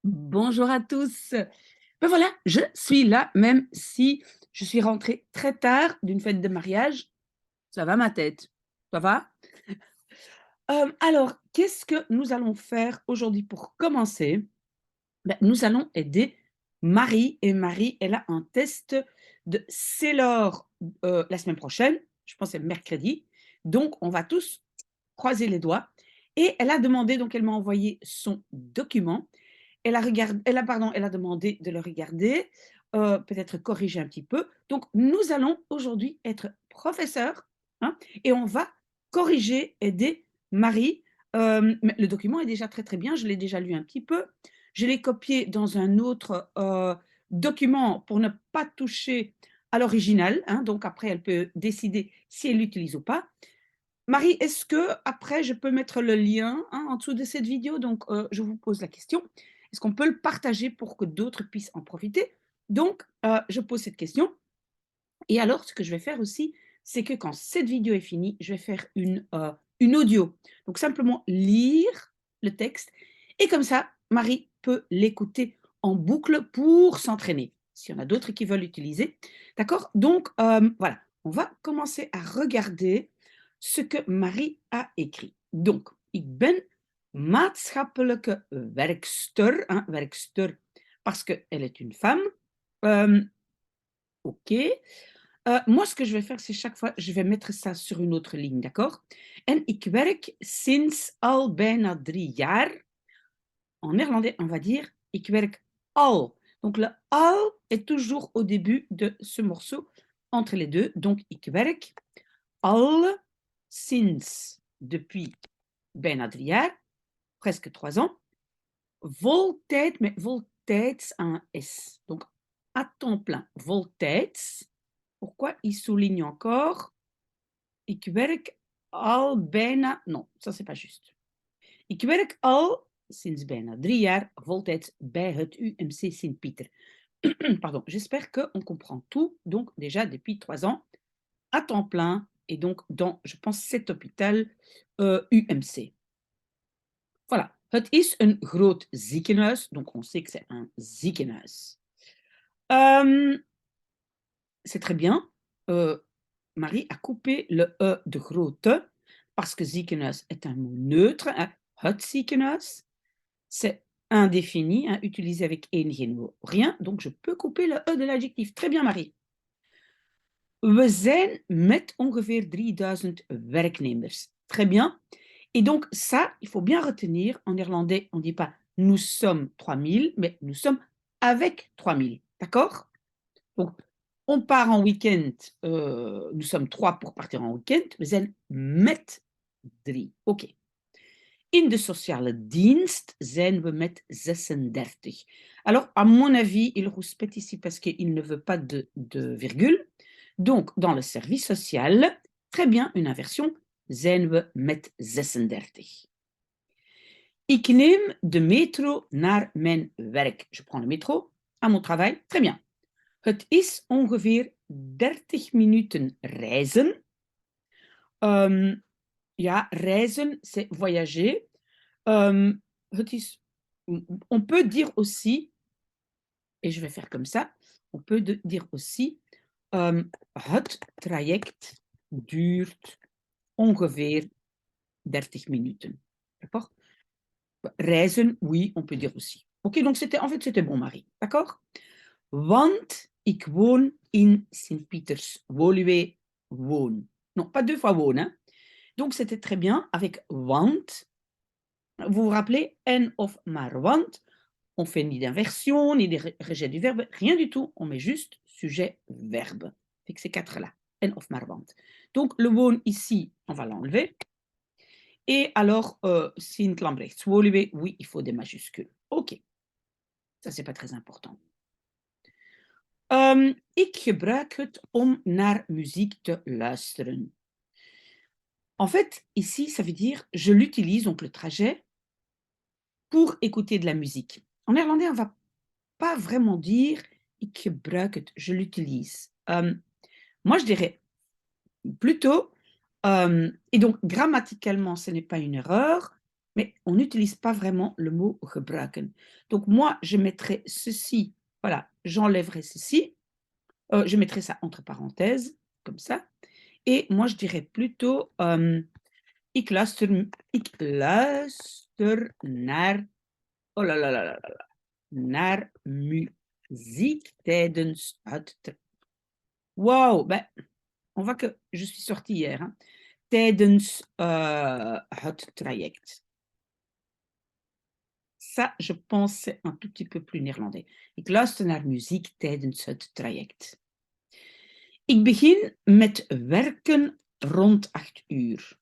Bonjour à tous. Ben voilà, je suis là, même si je suis rentrée très tard d'une fête de mariage. Ça va ma tête? Ça va? Alors, qu'est-ce que nous allons faire aujourd'hui pour commencer? Ben, nous allons aider Marie et Marie, elle a un test de Sailor, la semaine prochaine, je pense que c'est mercredi. Donc on va tous croiser les doigts et elle a demandé donc elle m'a envoyé son document. Elle a demandé de le regarder, peut-être corriger un petit peu. Donc nous allons aujourd'hui être professeurs, hein, et on va corriger, aider Marie. Mais le document est déjà très, très bien, je l'ai déjà lu un petit peu. Je l'ai copié dans un autre, document pour ne pas toucher à l'original, hein, donc après elle peut décider si elle l'utilise ou pas. Marie, est-ce que après je peux mettre le lien, hein, en dessous de cette vidéo? Donc, je vous pose la question. Est-ce qu'on peut le partager pour que d'autres puissent en profiter? Donc, je pose cette question et alors ce que je vais faire aussi, c'est que quand cette vidéo est finie, je vais faire une audio. Donc simplement lire le texte et comme ça, Marie peut l'écouter en boucle pour s'entraîner, s'il y en a d'autres qui veulent l'utiliser. D'accord? Donc, voilà, on va commencer à regarder ce que Marie a écrit. Donc, ik ben maatschappelijke werkster, hein, werkster, parce qu'elle est une femme. OK. Moi, ce que je vais faire, c'est chaque fois, je vais mettre ça sur une autre ligne, d'accord? En ik werk sinds al bijna 3 jaar. En néerlandais, on va dire ik werk al. Donc le al est toujours au début de ce morceau, entre les deux. Donc ik werk al sinds, depuis bijna 3 jaar, presque 3 ans. Voltijd, met voltijds un S. Donc à temps plein, voltijds. Pourquoi il souligne encore? Ik werk al bijna. Non, ça c'est pas juste. Ik werk al sinds bijna 3 jaar voltijds bij het UMC Sint-Pieter. Pardon, j'espère qu'on comprend tout. Donc déjà depuis 3 ans, à temps plein, et donc dans, je pense, cet hôpital UMC. Voilà. Het is een groot ziekenhuis, donc on sait que c'est un ziekenhuis. C'est très bien. Marie a coupé le E de grote parce que ziekenhuis est un mot neutre, hein. Het ziekenhuis, c'est indéfini, hein, utilisé avec één mot, rien. Donc je peux couper le E de l'adjectif. Très bien, Marie. We zijn met ongeveer 3000 werknemers. Très bien. Et donc ça, il faut bien retenir, en néerlandais, on ne dit pas nous sommes 3000, mais nous sommes avec 3000. D'accord? Donc, on part en week-end, nous sommes 3 pour partir en week-end. We zijn met 3. OK. In de sociale dienst zijn we met 36. Alors, à mon avis, il rouspète ici parce qu'il ne veut pas de virgule. Donc, dans le service social, très bien, une inversion, zijn we met 36. Ik neem de metro naar mijn werk. Je prends le métro à mon travail. Très bien. Het is ongeveer 30 minuten reizen. Ja, reizen, c'est voyager. Het is, on peut dire aussi, et je vais faire comme ça, on peut dire aussi, het traject duurt ongeveer 30 minuten. D'accord? Reizen, oui, on peut dire aussi. Ok, donc en fait, c'était bon, Marie. D'accord? Want ik woon in Sint-Pieters. Woluwe woon. Non, pas 2 fois woon, hein. Donc c'était très bien avec want. Vous vous rappelez, en of maar want. On fait ni d'inversion, ni de rejet du verbe, rien du tout. On met juste sujet, verbe. Avec ces 4-là. En of maar want. Donc le woon ici, on va l'enlever. Et alors, Sint Lambrechts, Woluwe, oui, il faut des majuscules. Ok. Ça, c'est pas très important. Ik gebruik het om naar muziek te luisteren. En fait, ici, ça veut dire je l'utilise, donc le trajet, pour écouter de la musique. En néerlandais, on ne va pas vraiment dire ik gebruik het, je l'utilise. Moi, je dirais plutôt, et donc grammaticalement, ce n'est pas une erreur, mais on n'utilise pas vraiment le mot gebruiken. Donc moi, je mettrais ceci, voilà, j'enlèverai ceci, je mettrai ça entre parenthèses, comme ça, et moi je dirais plutôt ik luister naar, oh là là là là là, naar muziek tijdens het. Wow, ben, on voit que je suis sortie hier, hein, tijdens het traject. Ça, je pense, c'est un tout petit peu plus néerlandais. Ik luister naar muziek tijdens het traject. Ik begin met werken rond 8 uur.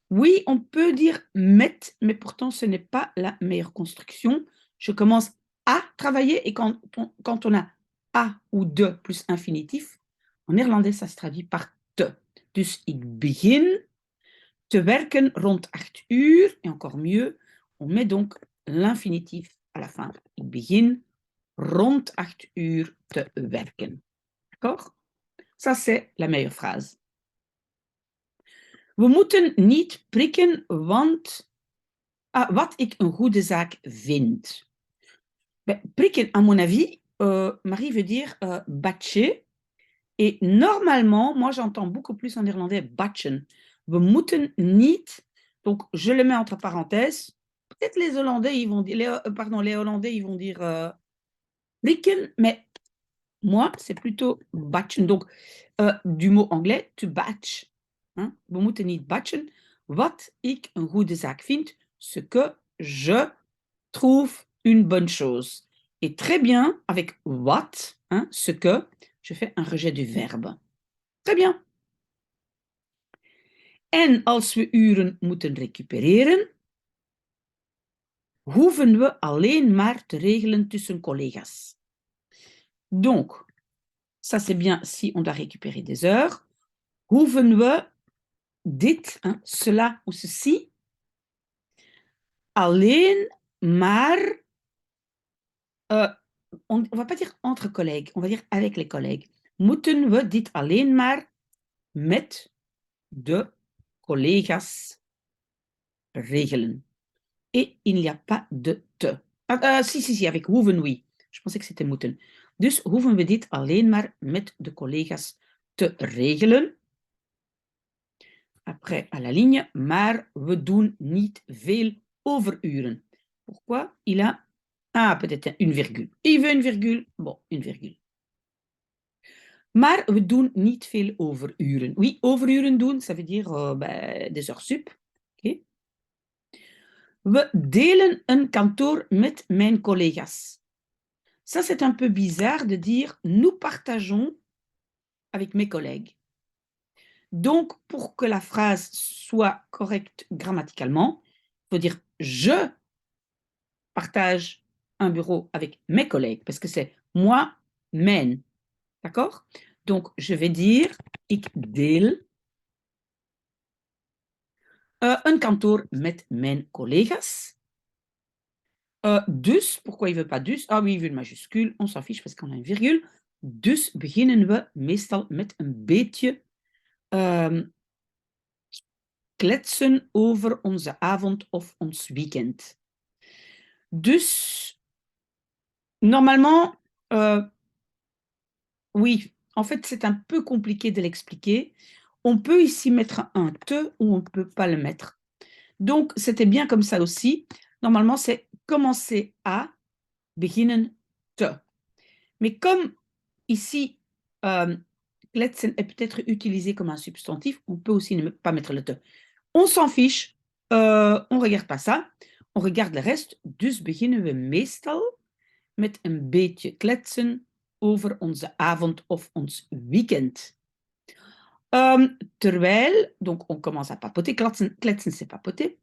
Oui, on peut dire met, mais pourtant ce n'est pas la meilleure construction. Je commence à travailler et quand on a à ou de plus infinitif, en néerlandais ça se traduit par te. Dus ik begin te werken rond 8 uur, et encore mieux, on met donc l'infinitif à la fin. Ik begin rond 8 uur te werken. D'accord? Ça, c'est la meilleure phrase. We moeten niet prikken, want wat ik een goede zaak vind. Ben, prikken, à mon avis, Marie veut dire batcher. Et normalement, moi j'entends beaucoup plus en néerlandais batchen. We moeten niet, donc je le mets entre parenthèses. Peut-être les Hollandais, ils vont dire, les Hollandais, ils vont dire prikken, mais moi, c'est plutôt batchen. Donc, du mot anglais, to batch. Hein? We moeten niet batchen. Wat ik een goede zaak vind, ce que je trouve une bonne chose. Et très bien, avec what, hein, ce que, je fais un rejet du verbe. Très bien. En als we uren moeten recupereren, hoeven we alleen maar te regelen tussen collega's. Donc, ça c'est bien si on doit récupérer des heures. Hoeven we dit, hein, cela ou ceci, alleen maar, on ne va pas dire entre collègues, on va dire avec les collègues. Moeten we dit alleen maar met de collega's regelen. Et il n'y a pas de te. Si, avec hoeven oui. Je pensais que c'était moeten. Dus hoeven we dit alleen maar met de collega's te regelen. Après, à la ligne, maar we doen niet veel overuren. Pourquoi? Il a, peut-être une virgule. Il veut une virgule. Bon, une virgule. Maar we doen niet veel overuren. Oui, overuren doen, ça veut dire des heures sup. Okay. We delen een kantoor met mijn collega's. Ça, c'est un peu bizarre de dire nous partageons avec mes collègues. Donc, pour que la phrase soit correcte grammaticalement, il faut dire je partage un bureau avec mes collègues, parce que c'est moi, mijn. D'accord? Donc, je vais dire ik deel een kantoor met mijn collega's. Dus, pourquoi il ne veut pas dus? Ah oui, il veut une majuscule, on s'en fiche parce qu'on a une virgule. Dus beginnen we meestal met een beetje kletsen over onze avond of ons weekend. Dus, normalement, oui, en fait, c'est un peu compliqué de l'expliquer. On peut ici mettre un te ou on ne peut pas le mettre. Donc, c'était bien comme ça aussi. Normalement, c'est commencer à, beginnen te. Mais comme ici, kletsen est peut-être utilisé comme un substantif, on peut aussi ne pas mettre le te. On s'en fiche, on ne regarde pas ça. On regarde le reste. Dus beginnen we meestal met een beetje kletsen over onze avond of ons weekend. Terwijl, donc on commence à papoter, kletsen c'est papoter.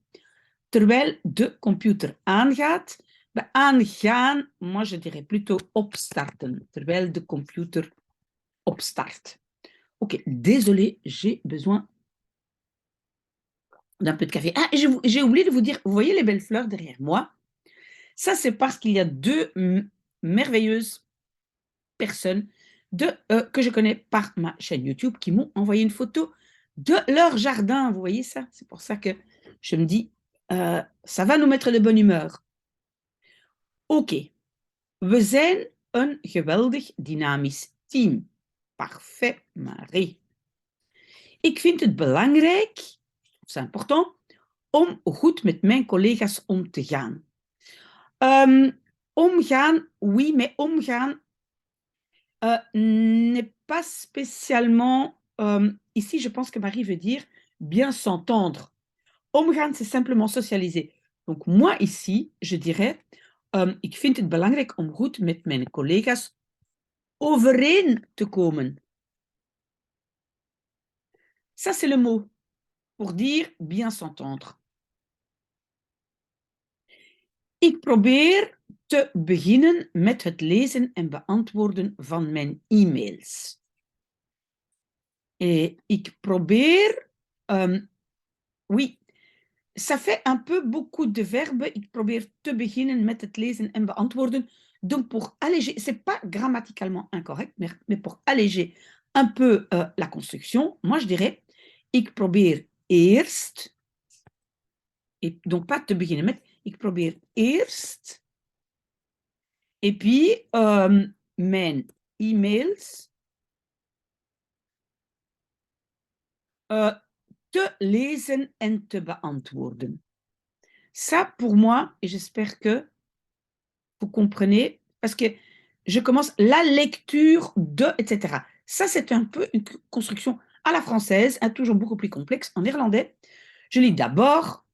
Terwijl de computer aangaat. Bij aangaan, moi je dirais plutôt opstarten. Terwijl de computer opstart. Ok, désolé, j'ai besoin d'un peu de café. Ah, j'ai oublié de vous dire, vous voyez les belles fleurs derrière moi? Ça, c'est parce qu'il y a deux merveilleuses personnes que je connais par ma chaîne YouTube qui m'ont envoyé une photo de leur jardin. Vous voyez ça? C'est pour ça que je me dis, Ça va nous mettre de bonne humeur. Oké, we zijn een geweldig dynamisch team. Parfait, Marie. Ik vind het belangrijk, c'est important, om goed met mijn collega's om te gaan. Omgaan, oui, mais omgaan n'est pas spécialement... ici, je pense que Marie veut dire bien s'entendre. Omgaan, c'est simplement socialiser. Donc moi, ici, je dirais, ik vind het belangrijk om goed met mijn collega's overeen te komen. Ça, c'est le mot pour dire bien s'entendre. Ik probeer te beginnen met het lezen en beantwoorden van mijn e-mails. Et ik probeer, oui, ça fait un peu beaucoup de verbes. Ik probeer te beginnen met het lezen en beantwoorden. Donc, pour alléger, c'est pas grammaticalement incorrect, mais pour alléger un peu la construction, moi je dirais, ik probeer eerst, et donc pas te beginnen met, ik probeer eerst, et puis mijn e-mails te lezen en te beantwoorden. Ça, pour moi, et j'espère que vous comprenez, parce que je commence la lecture de, etc. Ça, c'est un peu une construction à la française, hein, toujours beaucoup plus complexe. En néerlandais, je lis d'abord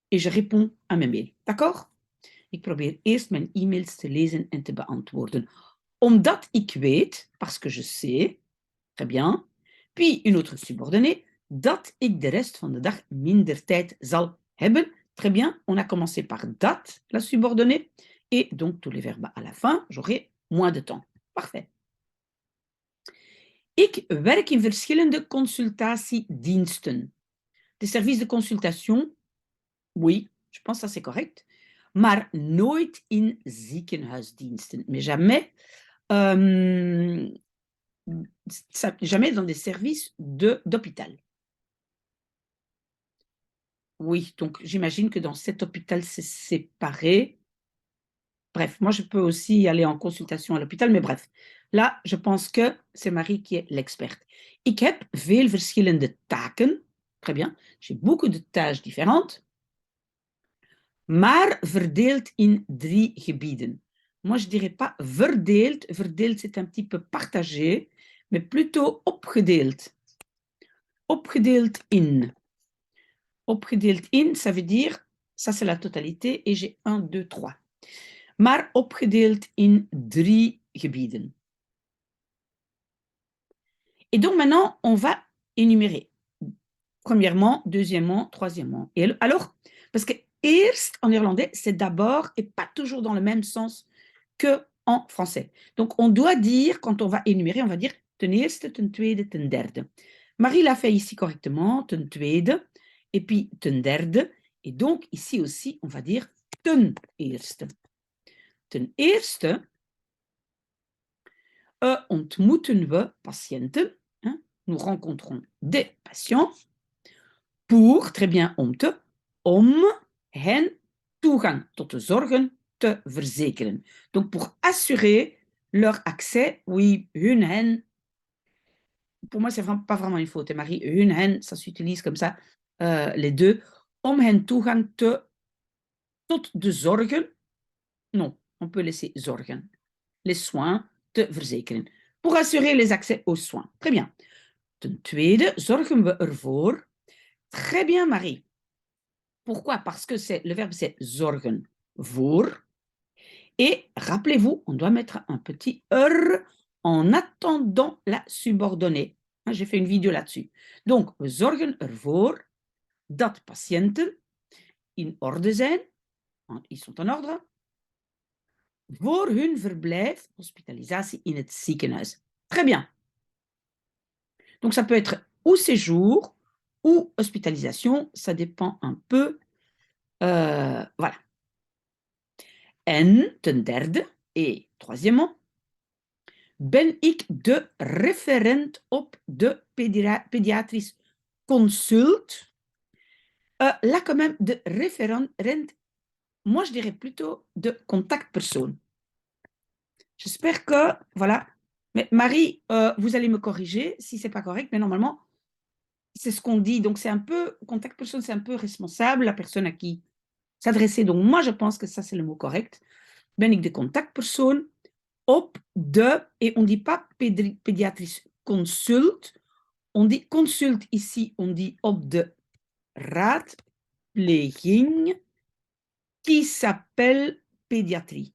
et je réponds à mes mails. D'accord? Ik probeer eerst mijn e-mails te lezen en te beantwoorden. Omdat ik weet, parce que je sais, très bien, puis une autre subordonnée, dat ik de rest van de dag minder tijd zal hebben. Très bien, on a commencé par dat, la subordonnée, et donc tous les verbes à la fin, j'aurai moins de temps. Parfait. Ik werk in verschillende consultatiediensten. Des services de consultation, oui, je pense que ça c'est correct, maar nooit in ziekenhuisdiensten, mais jamais, jamais dans des services d'hôpital. Oui, donc j'imagine que dans cet hôpital, c'est séparé. Bref, moi, je peux aussi aller en consultation à l'hôpital, mais bref. Là, je pense que c'est Marie qui est l'experte. Ik heb veel verschillende taken. Très bien. J'ai beaucoup de tâches différentes. Maar verdeeld in 3 gebieden. Moi, je dirais pas verdeeld. Verdeeld, c'est un petit peu partagé, mais plutôt opgedeeld. Opgedeeld in. Opgedeeld in, ça veut dire, ça c'est la totalité, et j'ai 1, 2, 3. Maar opgedeeld in 3 gebieden. Et donc maintenant, on va énumérer. Premièrement, deuxièmement, troisièmement. Et alors, parce que eerst en néerlandais, c'est d'abord et pas toujours dans le même sens qu'en français. Donc, on doit dire, quand on va énumérer, on va dire ten eerste, ten tweede, ten derde. Marie l'a fait ici correctement, ten tweede, et puis ten derde. Et donc, ici aussi, on va dire ten eerste. Ten eerste, ontmoeten we patiënten. Hein? Nous rencontrons des patients pour, très bien, om hen toegang tot de zorgen te verzekeren. Donc, pour assurer leur accès, oui, hen, pour moi, c'est pas vraiment une faute, Marie, hen, ça s'utilise comme ça, les deux, om hen toegang tot de zorgen, non, on peut laisser zorgen, les soins te verzekeren, pour assurer les accès aux soins. Très bien. Ten tweede, zorgen we ervoor. Très bien, Marie. Pourquoi? Parce que le verbe, c'est zorgen voor. Et rappelez-vous, on doit mettre un petit en attendant la subordonnée. J'ai fait une vidéo là-dessus. Donc, we zorgen ervoor dat patiënten in orde zijn, ils sont en ordre, voor hun verblijf, hospitalisatie in het ziekenhuis. Très bien. Donc, ça peut être ou séjour ou hospitalisation, ça dépend un peu. Voilà. En ten derde, et troisièmement, ben ik de referent op de pediatrisch consult. Là, quand même, de référent, moi, je dirais plutôt de contact personne. J'espère que, voilà. Mais Marie, vous allez me corriger si c'est pas correct, mais normalement, c'est ce qu'on dit. Donc, c'est un peu, contact person, c'est un peu responsable, la personne à qui s'adresser. Donc, moi, je pense que ça, c'est le mot correct. Ben ik de contactpersoon op de, et on ne dit pas pédiatrice consult, on dit consult ici, on dit op de raadpleging qui s'appelle pédiatrie.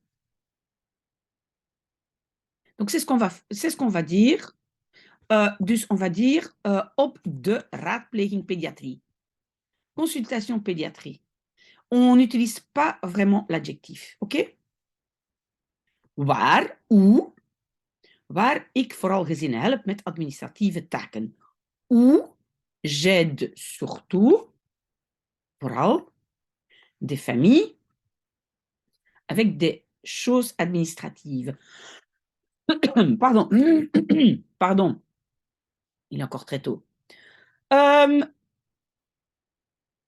Donc, c'est ce qu'on va dire. Dus on va dire op de raadpleging pédiatrie. Consultation pédiatrie. On n'utilise pas vraiment l'adjectif, ok? Waar ik vooral gezinnen help met administratieve taken. Où j'aide surtout, vooral, des familles avec des choses administratives. Pardon. Pardon. Il est encore très tôt.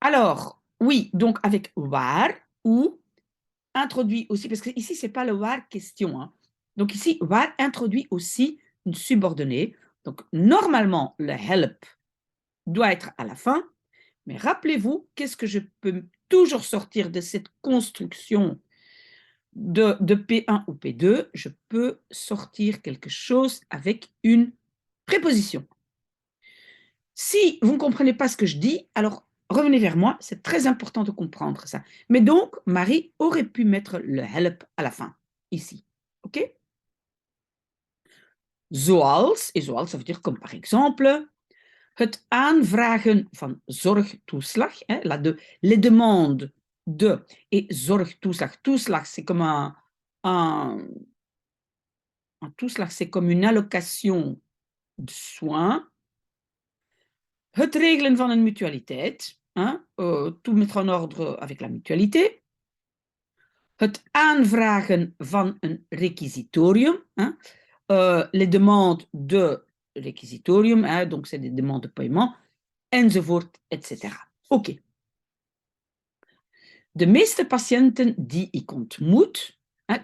Alors, oui, donc avec waar, ou, introduit aussi, parce que ici, ce n'est pas le waar question. Hein. Donc ici, waar introduit aussi une subordonnée. Donc, normalement, le help doit être à la fin. Mais rappelez-vous, qu'est-ce que je peux toujours sortir de cette construction de P1 ou P2? Je peux sortir quelque chose avec une préposition. Si vous ne comprenez pas ce que je dis, alors revenez vers moi, c'est très important de comprendre ça. Mais donc, Marie aurait pu mettre le help à la fin, ici. OK? Zoals, et zoals, ça veut dire comme par exemple, het aanvragen van zorgtoeslag, les demandes de, et zorgtoeslag, toeslag, c'est comme un toeslag, c'est comme une allocation de soins. Het regelen van een mutualiteit, tout mettre en ordre avec la mutualité. Het aanvragen van een requisitorium, les demandes de requisitorium, donc c'est des demandes de paiement, enzovoort, etc. OK. De meeste patiënten die ik ontmoet,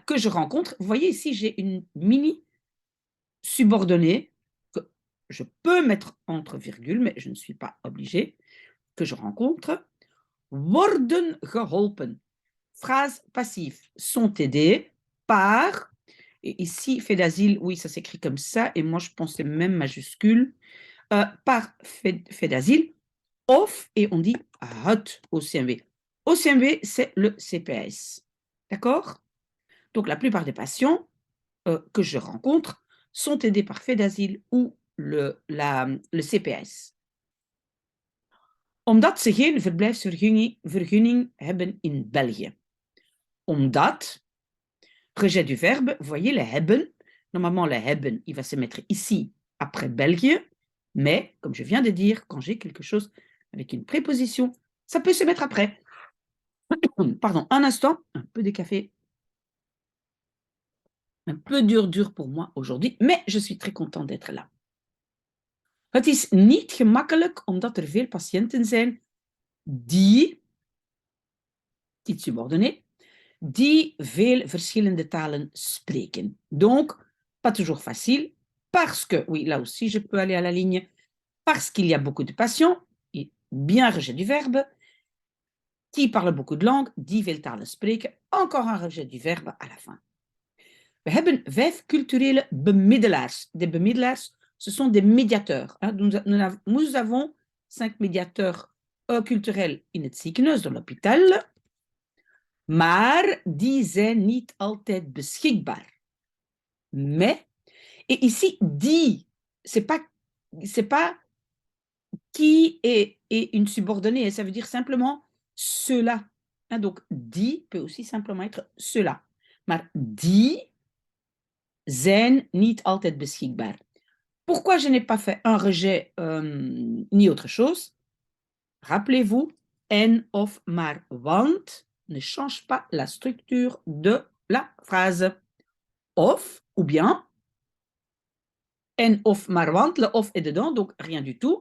que je rencontre, vous voyez ici, j'ai une mini subordonnée que je peux mettre entre virgules, mais je ne suis pas obligée, que je rencontre, worden geholpen. Phrase passive, sont aidés par, et ici, fait d'asile, oui, ça s'écrit comme ça, et moi je pensais même majuscule, par fait d'asile, of, et on dit het OCMW. OCMW, c'est le CPS. D'accord? Donc, la plupart des patients que je rencontre sont aidés par fait d'asile ou le CPS. Omdat ze geen verblijfsvergunning hebben in België. Omdat, rejet du verbe, vous voyez le hebben. Normalement, le hebben, il va se mettre ici, après België. Mais, comme je viens de dire, quand j'ai quelque chose avec une préposition, ça peut se mettre après. Pardon, un instant, un peu de café. Un peu dur pour moi aujourd'hui, mais je suis très content d'être là. Het is niet gemakkelijk omdat er veel patiënten zijn die, iets subordonné, die veel verschillende talen spreken. Donc, pas toujours facile, parce que, oui, là aussi, je peux aller à la ligne, parce qu'il y a beaucoup de patients, et bien rejet du verbe, qui parlent beaucoup de langues, die veel talen spreken, encore un rejet du verbe à la fin. We hebben 5 culturele bemiddelaars. Des bemiddelaars, ce sont des médiateurs. Nous avons 5 médiateurs culturels in het ziekenhuis, dans l'hôpital. Maar die zijn niet altijd beschikbaar. Mais, et ici, die, c'est pas qui est une subordonnée, ça veut dire simplement cela. Donc, die peut aussi simplement être cela. Maar die zijn niet altijd beschikbaar. Pourquoi je n'ai pas fait un rejet ni autre chose? Rappelez-vous, en of maar want ne change pas la structure de la phrase. Of, ou bien, en of maar want, le of est dedans, donc rien du tout.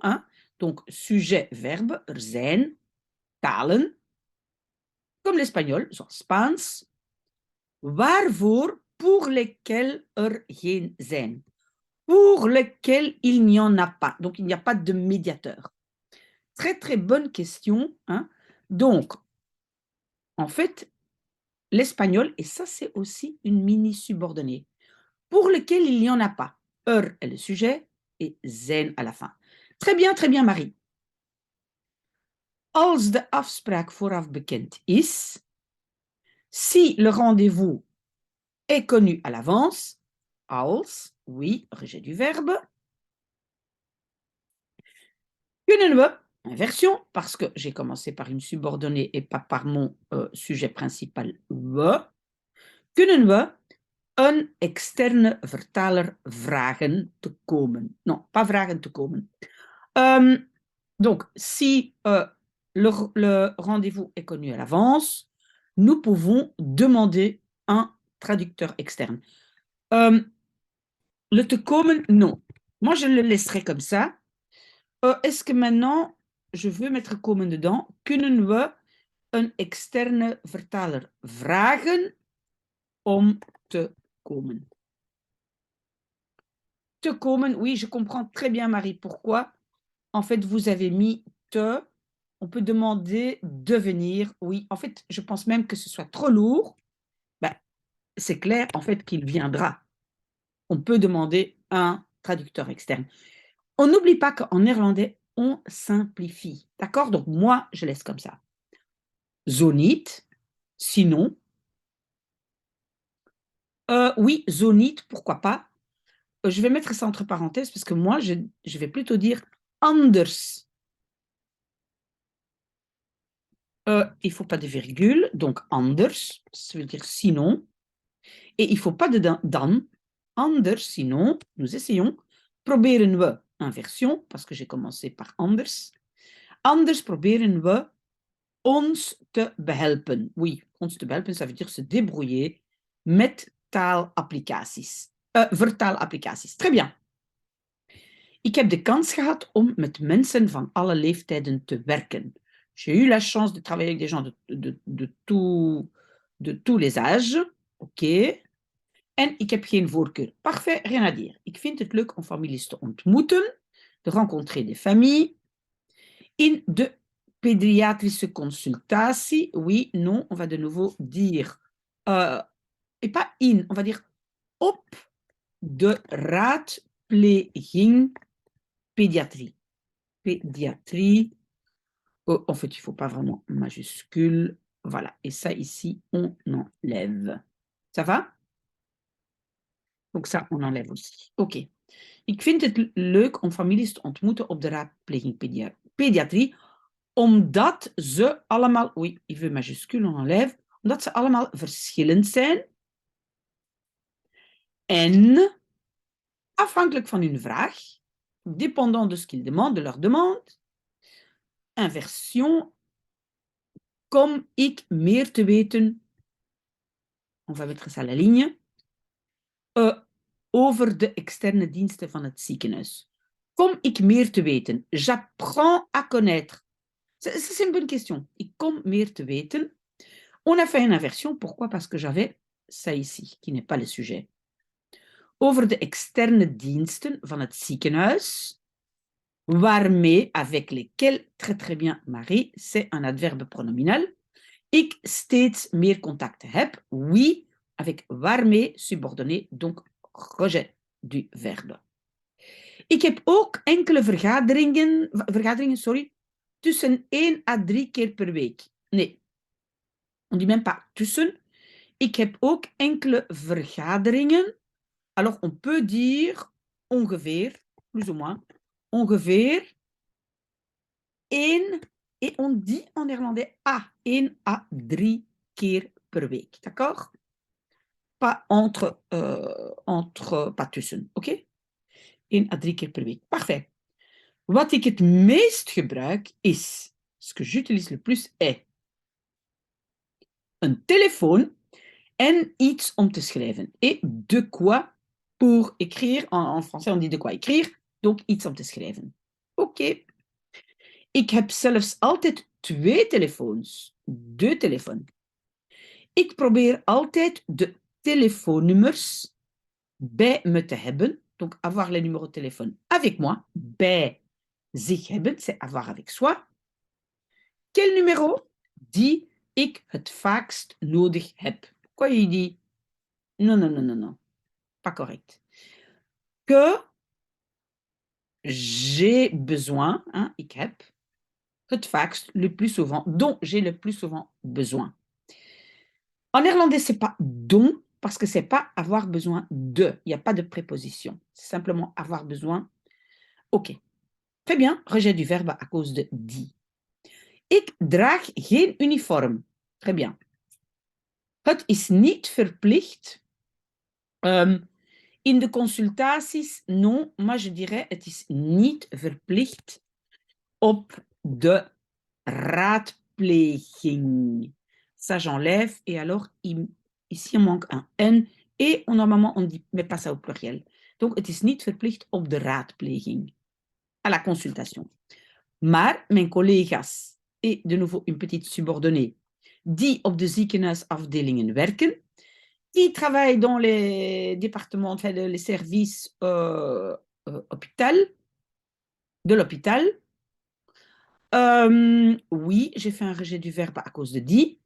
Donc, sujet, verbe, er zijn. talen, comme l'espagnol, zoals Spaans, waarvoor, pour lesquels er geen zijn. Pour lesquels il n'y en a pas. Donc, il n'y a pas de médiateur. Très, très bonne question. Hein? Donc, en fait, l'espagnol, et ça, c'est aussi une mini-subordonnée, pour lequel il n'y en a pas. Er est le sujet et zijn à la fin. Très bien, Marie. Als de afspraak vooraf bekend is, si le rendez-vous est connu à l'avance, als, oui, rejet du verbe, kunnen we, inversion, parce que j'ai commencé par une subordonnée et pas par mon sujet principal, we, kunnen we een externe vertaler vragen te komen. Non, pas vragen te komen. Donc, si le rendez-vous est connu à l'avance, nous pouvons demander un traducteur externe. Le te komen, non. Moi, je le laisserai comme ça. Est-ce que maintenant, je veux mettre komen dedans? Kunnen we een externe vertaler vragen om te komen? Te komen, oui, je comprends très bien, Marie, pourquoi. En fait, vous avez mis te. On peut demander de venir. Oui, en fait, je pense même que ce soit trop lourd. Ben, c'est clair, en fait, qu'il viendra. On peut demander un traducteur externe. On n'oublie pas qu'en néerlandais, on simplifie. D'accord? Donc, moi, je laisse comme ça. Zo niet, sinon. Oui, zo niet, pourquoi pas. Je vais mettre ça entre parenthèses parce que moi, je vais plutôt dire anders. Il ne faut pas de virgule, donc anders, ça veut dire sinon. Et il ne faut pas de dan. Anders, sinon, nous essayons. Proberen we, inversion, parce que j'ai commencé par anders. Anders proberen we ons te behelpen. Oui, ons te behelpen, ça veut dire se débrouiller met taalapplicaties. Vertaalapplicaties. Très bien. Ik heb de kans gehad om met mensen van alle leeftijden te werken. J'ai eu la chance de travailler avec des gens de tous les âges. OK. En ik heb geen voorkeur. Parfait, rien à dire. Ik vind het leuk om families te ontmoeten, de rencontrer des familles. In de pédiatrische consultatie, oui, non, on va de nouveau dire, et pas in, on va dire op de raadpleging pédiatrie. Pédiatrie, en fait, il ne faut pas vraiment majuscule. Voilà, et ça ici, on enlève. Ça va? Donc ça, on enlève aussi. OK. Ik vind het leuk om families te ontmoeten op de raadpleging pédiatrie, omdat ze allemaal, oui, il veut majuscule, on enlève, omdat ze allemaal verschillend zijn en afhankelijk van hun vraag, dépendant de ce qu'ils demandent, de leur demande, inversion, kom ik meer te weten, on va mettre ça à la ligne, over de externe diensten van het ziekenhuis. Kom ik meer te weten? J'apprends à connaître. Ça, c'est une bonne question. Ik kom meer te weten. On a fait une inversion. Pourquoi? Parce que j'avais ça ici, qui n'est pas le sujet. Over de externe diensten van het ziekenhuis, waarmee, avec lesquels, très bien, Marie, c'est un adverbe pronominal, ik steeds meer contacten heb. Oui, avec waarmee, subordonné, donc rejet du verbe. Ik heb ook enkele vergaderingen, tussen 1 à 3 keer per week. Nee, on dit même pas tussen. Ik heb ook enkele vergaderingen. Alors, on peut dire ongeveer, plus ou moins, ongeveer 1, et on dit en néerlandais 1 à 3 keer per week. D'accord? Pas pas tussen, oké? 1 à 3 keer per week. Parfait. Wat ik het meest gebruik is, ce que j'utilise le plus est, een telefoon en iets om te schrijven. Et de quoi pour écrire. En français, on dit de quoi écrire. Donc, iets om te schrijven. Oké. Ik heb zelfs altijd 2 telefoons. 2 telefoons. Ik probeer altijd de telefoonnummers bij me te hebben. Donc, avoir les numéros de téléphone avec moi. Bij zich hebben, c'est avoir avec soi. Quel numéro die ik het vaakst nodig heb? Quoi il dit? Non, non, non, non, non. Pas correct. Que j'ai besoin, hein, ik heb, het vaakst, le plus souvent, dont j'ai le plus souvent besoin. En néerlandais, c'est pas dont, parce que c'est pas avoir besoin de. Il n'y a pas de préposition. C'est simplement avoir besoin. OK. Très bien, rejet du verbe à cause de die. Ik draag geen uniform. Très bien. Het is niet verplicht. In de consultaties, non. Moi, je dirais, het is niet verplicht op de raadpleging. Ça, j'enlève. Et alors, ici, on manque un N. Et normalement, on ne met pas ça au pluriel. Donc, het is niet verplicht op de raadpleging. À la consultation. Maar mijn collega's, et de nouveau une petite subordonnée, die op de ziekenhuisafdelingen werken, qui travaillent dans les départements, enfin, les services de l'hôpital. Oui, j'ai fait un rejet du verbe à cause de die.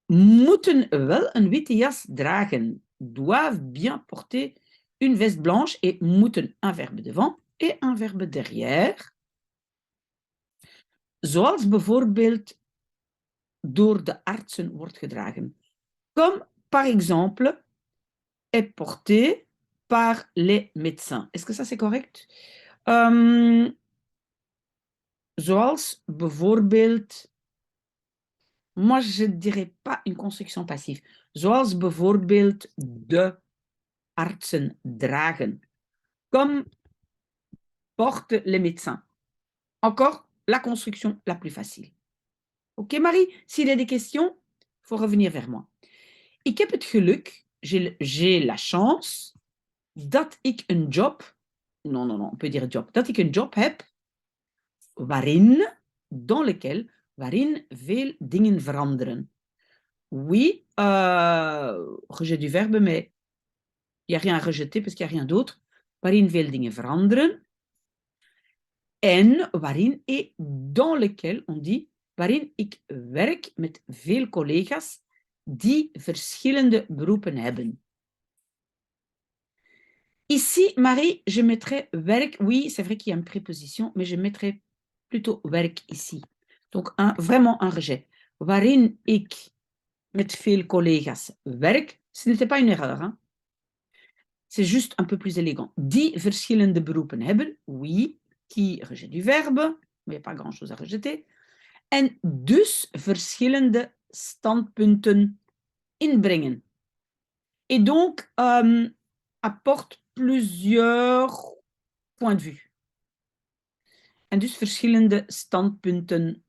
Moeten wel een witte jas dragen. Doivent bien porter une veste blanche et moeten un verbe devant et un verbe derrière. Zoals bijvoorbeeld door de artsen wordt gedragen. Comme par exemple est porté par les médecins. Est-ce que ça c'est correct? Zoals bijvoorbeeld, moi je ne dirais pas une construction passive. Zoals bijvoorbeeld de artsen dragen. Comme portent les médecins. Encore la construction la plus facile. Ok Marie, s'il y a des questions, il faut revenir vers moi. Ik heb het geluk, j'ai la chance, dat ik een job, non, on peut dire job, dat ik een job heb, dans lequel, waarin veel dingen veranderen. Oui, rejet du verbe, mais il n'y a rien à rejeter parce qu'il n'y a rien d'autre. Waarin veel dingen veranderen. En waarin, et dans lequel, on dit, waarin ik werk met veel collega's die verschillende beroepen hebben. Ici, Marie, je mettrai werk. Oui, c'est vrai qu'il y a une préposition, mais je mettrai plutôt werk ici. Donc, vraiment un rejet. Waarin ik met veel collega's werk, ce n'était pas une erreur. Hein? C'est juste un peu plus élégant. Die verschillende beroepen hebben. Oui, qui, rejet du verbe, mais il n'y a pas grand-chose à rejeter. En dus verschillende standpunten inbrengen. Et donc, apporte plusieurs points de vue. En dus verschillende standpunten,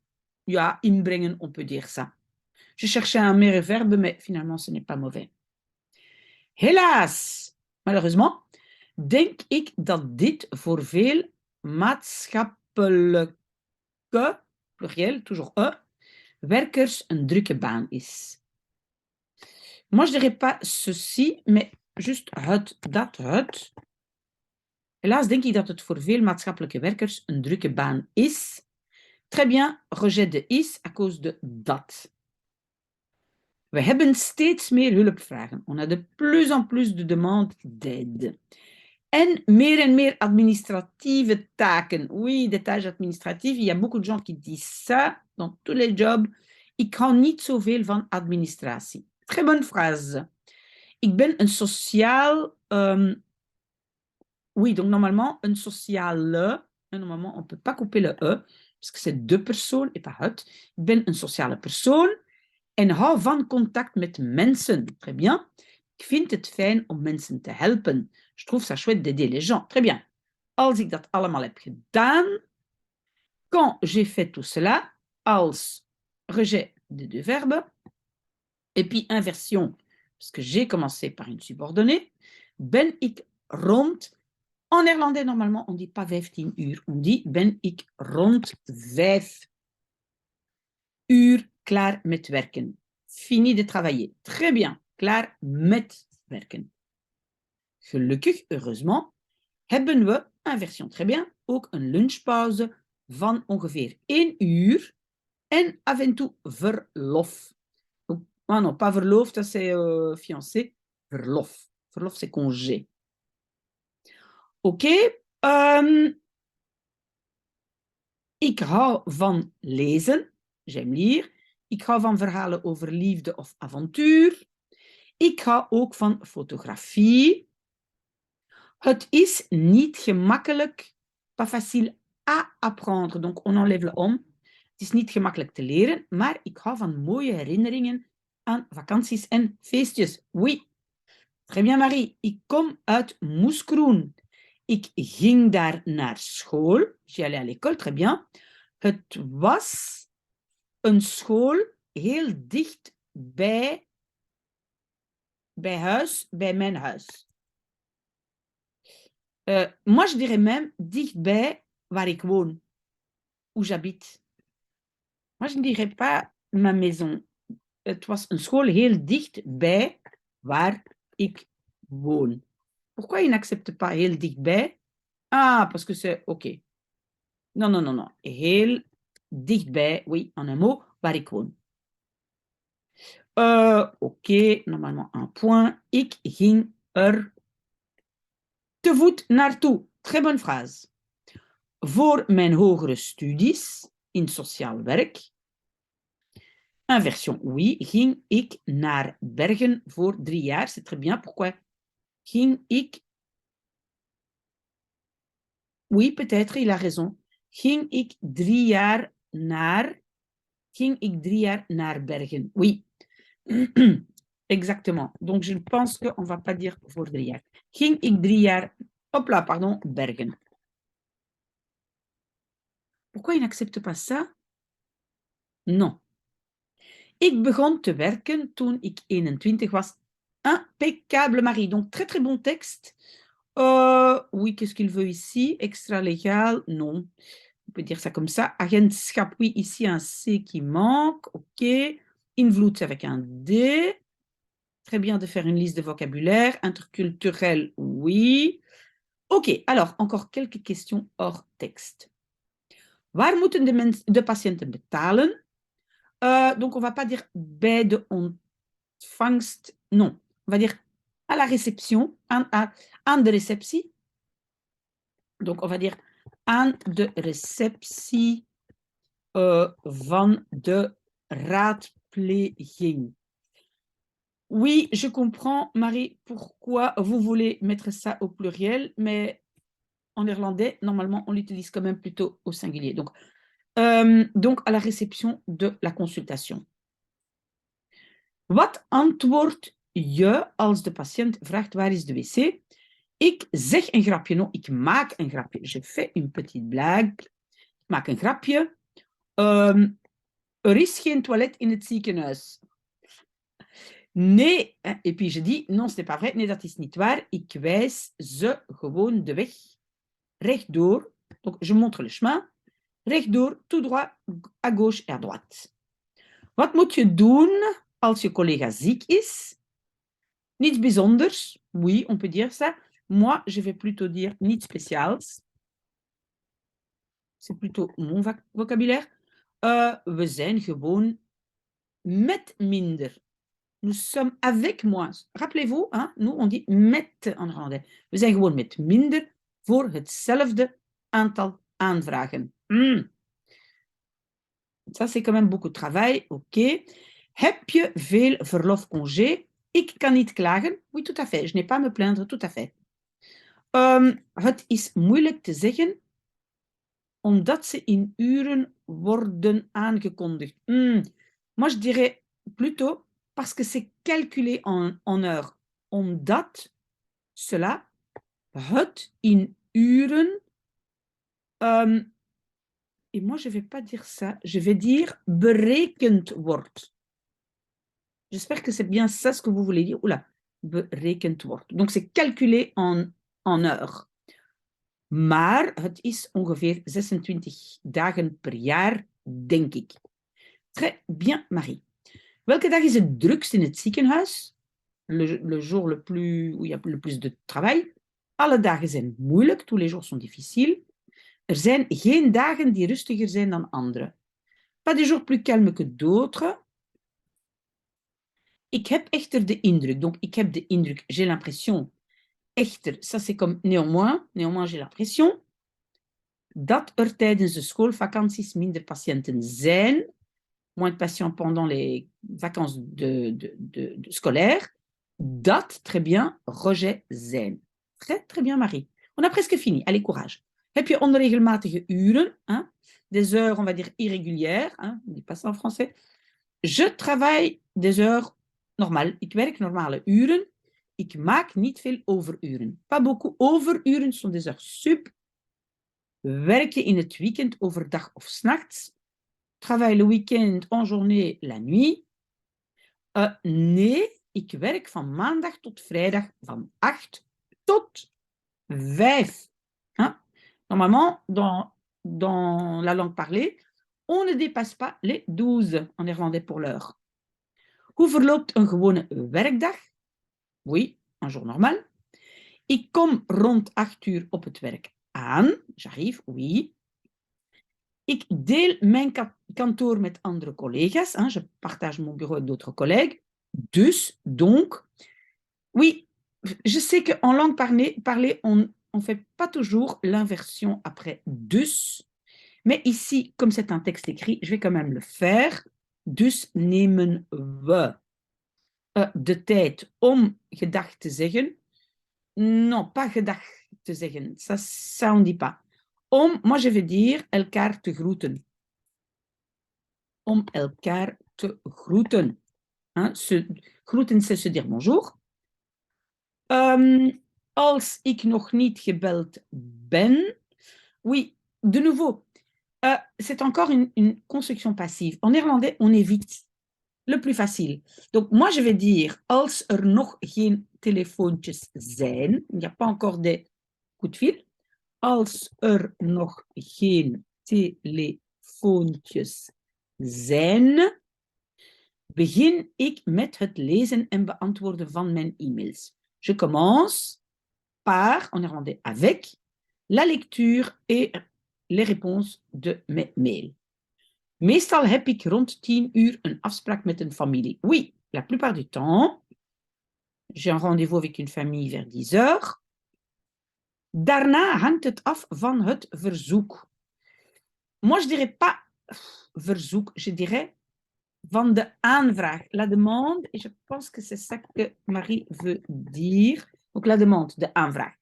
ja, inbrengen, on peut dire ça. Je cherchais un meilleur verbe, mais finalement, ce n'est pas mauvais. Helaas, malheureusement, denk ik dat dit voor veel maatschappelijke, pluriel, toujours werkers een drukke baan is. Moi, je dirais pas ceci, mais juste het. Helaas denk ik dat het voor veel maatschappelijke werkers een drukke baan is. Très bien, rejet de is à cause de dat. We hebben steeds meer hulpvragen. On a de plus en plus de demandes d'aide. En meer administratieve taken. Oui, des tâches administratives. Il y a beaucoup de gens qui disent ça dans tous les jobs. Ik hou niet zoveel van administratie. Très bonne phrase. Ik ben een sociaal... oui, donc normalement, een sociale... Normalement, on ne peut pas couper le E, parce que c'est deux personnes et pas het. Ik ben een sociale persoon en hou van contact met mensen. Très bien. Ik vind het fijn om mensen te helpen. Je trouve ça chouette d'aider les gens. Très bien. Als ik dat allemaal heb gedaan, quand j'ai fait tout cela, als rejet des deux verbes, et puis inversion, parce que j'ai commencé par une subordonnée, ben ik rond. En néerlandais, normalement, on ne dit pas 15 uur, on dit ben ik rond 5 uur klaar met werken. Fini de travailler. Très bien. Klaar met werken. Gelukkig, heureusement, hebben we, inversion très bien, ook een lunchpauze van ongeveer 1 uur en af en toe verlof. Ah non, pas verlof, dat c'est fiancé. Verlof. Verlof, c'est congé. Oké. Ik hou van lezen. J'aime lire. Ik hou van verhalen over liefde of avontuur. Ik hou ook van fotografie. Het is niet gemakkelijk, pas facile à apprendre. Donc, on enlève le om. Het is niet gemakkelijk te leren, maar ik hou van mooie herinneringen aan vakanties en feestjes. Oui. Très bien, Marie. Ik kom uit Moeskroen. Ik ging daar naar school. J'y allais à l'école, très bien. Het was een school heel dicht bij huis, bij mijn huis. Moi, je dirais même dichtbij waar ik woon, où j'habite. Moi, je ne dirais pas ma maison. Het was een school heel dicht bij waar ik woon. Pourquoi il n'accepte pas heel dichtbij? Ah, parce que c'est... OK. Non, non, non, non. Heel dichtbij, oui, en un mot, waar ik woon. OK, normalement un point. Ik ging er te voet naartoe. Très bonne phrase. Voor mijn hogere studies in sociaal werk. Inversion, oui, ging ik naar Bergen voor 3 jaar. C'est très bien. Pourquoi ging ik... Oui, peut-être, il a raison. Ging ik 3 jaar naar... Ging ik 3 jaar naar Bergen. Oui. Exactement. Donc, je pense qu'on ne va pas dire voor 3 jaar. Ging ik 3 jaar... Hop là, pardon, Bergen. Pourquoi il n'accepte pas ça? Non. Ik begon te werken toen ik 21 was. Impeccable, Marie. Donc, très, très bon texte. Oui, qu'est-ce qu'il veut ici? Extra-légal? Non. On peut dire ça comme ça. Agentschap, oui, ici un C qui manque. OK. Invloed avec un D. Très bien de faire une liste de vocabulaire. Interculturel, oui. OK, alors, encore quelques questions hors texte. Waar moeten de patiënten betalen? Donc, on ne va pas dire bij de ontvangst. Non, on va dire à la réception, aan de receptie. Donc, on va dire aan de receptie van de raadpleging. Oui, je comprends, Marie, pourquoi vous voulez mettre ça au pluriel, mais en néerlandais, normalement, on l'utilise quand même plutôt au singulier. Donc, à la réception de la consultation. Wat antwoord je als de patiënt vraagt waar is de wc? Ik zeg een grapje. No, ik maak een grapje. Je fais une petite blague. Ik maak een grapje. Er is geen toilet in het ziekenhuis. Nee. Et puis je dis, non, ce n'est pas vrai. Nee, dat is niet waar. Ik wijs ze gewoon de weg rechtdoor. Donc, je montre le chemin. Rechtdoor, tout droit, à gauche et à droite. Wat moet je doen als je collega ziek is? Niets bijzonders. Oui, on peut dire ça. Moi, je vais plutôt dire niets speciaals. C'est plutôt mon vocabulaire. We zijn gewoon met minder. Nous sommes avec moins. Rappelez-vous, hein, nous on dit met en néerlandais. We zijn gewoon met minder voor hetzelfde aantal aanvragen. Ça, c'est quand même beaucoup de travail. OK. Heb je veel verlof-congé? Ik kan niet klagen. Oui, tout à fait. Je n'ai pas à me plaindre. Tout à fait. Het is moeilijk te zeggen omdat ze in uren worden aangekondigd. Moi, je dirais plutôt parce que c'est calculé en heures. Omdat cela, het in uren... et moi, je ne vais pas dire ça. Je vais dire berekend wordt. J'espère que c'est bien ça ce que vous voulez dire. Oula, berekend wordt. Donc, c'est calculé en heures. Maar het is ongeveer 26 dagen per jaar, denk ik. Très bien, Marie. Welke dag is het drukst in het ziekenhuis? Le jour où il y a le plus de travail. Alle dagen zijn moeilijk. Tous les jours sont difficiles. Er zijn geen dagen die rustiger zijn dan andere. Pas des jours plus calmes que d'autres. Ik heb echter de indruk. Donc, ik heb de indruk. J'ai l'impression. Echter, ça c'est comme néanmoins. Néanmoins, j'ai l'impression dat er tijdens de schoolvakanties minder patiënten zijn. Moins de patients pendant les vacances scolaires. Dat, très bien, rejet zijn. Très, très bien, Marie. On a presque fini. Allez, courage. Heb je onregelmatige uren, hein? Des heures, on va dire, irrégulières, hein? On ne dit pas ça en français. Je travaille des heures normales. Ik werk normale uren. Ik maak niet veel overuren. Pas beaucoup. Overuren sont des heures sup. Werk je in het weekend overdag of 's nachts? Travaille le weekend, en journée, la nuit. Nee, ik werk van maandag tot vrijdag van 8 tot 5. Hein? Normalement, dans la langue parlée, on ne dépasse pas les 12 en néerlandais pour l'heure. Hoe verloopt een gewone werkdag? Oui, un jour normal. Ik kom rond 8 uur op het werk aan. J'arrive, oui. Ik deel mijn kantoor met andere collega's. Hein, je partage mon bureau avec d'autres collègues. Dus, donc, oui, je sais qu'en langue parlée on ne fait pas toujours l'inversion après dus. Mais ici, comme c'est un texte écrit, je vais quand même le faire. Dus nemen we de tijd om gedag te zeggen. Non, pas gedag te zeggen. Ça on dit pas. Moi je vais dire elkaar te groeten. Om elkaar te groeten. Hein, groeten, c'est se dire bonjour. Als ik nog niet gebeld ben, oui, de nouveau, c'est encore une construction passive. En néerlandais, on évite le plus facile. Donc, moi, je vais dire, als er nog geen telefoontjes zijn, il n'y a pas encore de coups de fil, als er nog geen telefoontjes zijn, begin ik met het lezen en beantwoorden van mijn e-mails. Je commence par, en néerlandais, avec la lecture et les réponses de mes mails. Meestal heb ik rond 10 uur een afspraak met een familie. Oui, la plupart du temps, j'ai un rendez-vous avec une famille vers 10 heures. Daarna hangt het af van het verzoek. Moi, je dirais pas verzoek, je dirais van de aanvraag, la demande, et je pense que c'est ça que Marie veut dire. Donc la demande, de aanvraag.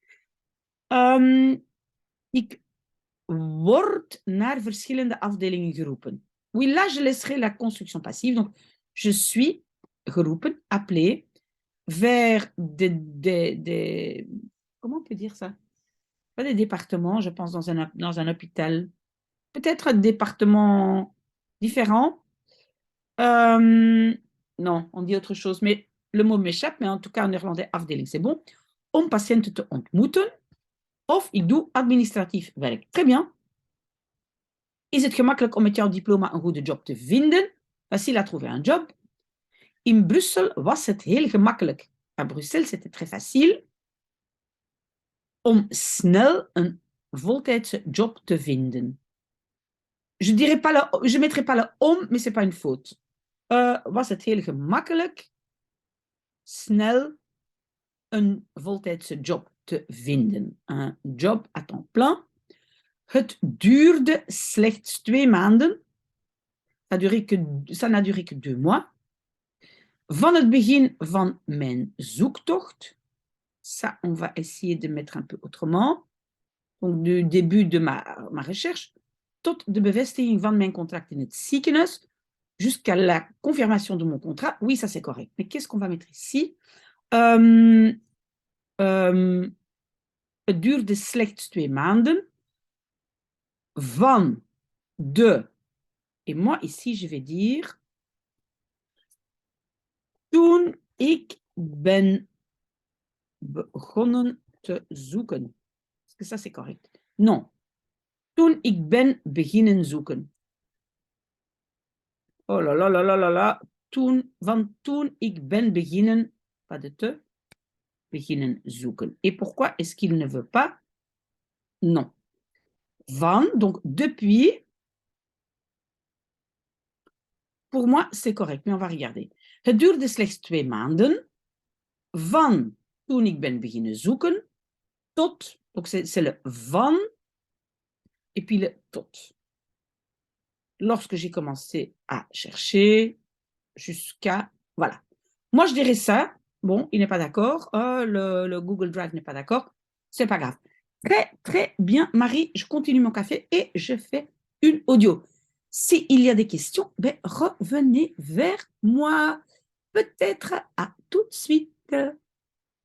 Ik word naar verschillende afdelingen geroepen. Oui, là, je laisserai la construction passive. Donc, je suis geroepen, appelé, vers comment on peut dire ça? Pas des départements, je pense, dans un hôpital. Peut-être un département différent. Non, on dit autre chose, mais le mot m'échappe, mais en tout cas en néerlandais, afdeling, c'est bon. Om patiënten te ontmoeten, of ik doe administratief werk. Très bien. Is het gemakkelijk om met jouw diploma een goede job te vinden? Facile à trouver un job. In Brussel was het heel gemakkelijk. À Bruxelles, c'était très facile om snel een voltijdse job te vinden. Je ne mettrai pas le om, mais c'est pas une faute. Was het heel gemakkelijk snel een voltijdse job te vinden. Un job à temps plein. Het duurde slechts 2 maanden. Ça n'a duré que 2 mois. Van het begin van mijn zoektocht. Ça, on va essayer de mettre un peu autrement. Donc, du début de ma recherche tot de bevestiging van mijn contract in het ziekenhuis jusqu'à la confirmation de mon contrat. Oui, ça c'est correct. Mais qu'est-ce qu'on va mettre ici? Het duurde slechts 2 maanden. Van de, et moi ici je vais dire, toen ik ben begonnen te zoeken. Est-ce que ça c'est correct? Non. Toen ik ben beginnen zoeken. Oh là là là là là là. Want toen ik ben beginnen, pas de te, beginnen zoeken. Et pourquoi est-ce qu'il ne veut pas? Non. Van, donc depuis, pour moi, c'est correct, mais on va regarder. Het duurde slechts 2 maanden. Van toen ik ben beginnen zoeken, tot, donc c'est le van, et puis le tot. Lorsque j'ai commencé à chercher, jusqu'à, voilà. Moi, je dirais ça. Bon, il n'est pas d'accord. Le Google Drive n'est pas d'accord. C'est pas grave. Très, très bien, Marie. Je continue mon café et je fais une audio. S'il y a des questions, ben, revenez vers moi. Peut-être à tout de suite.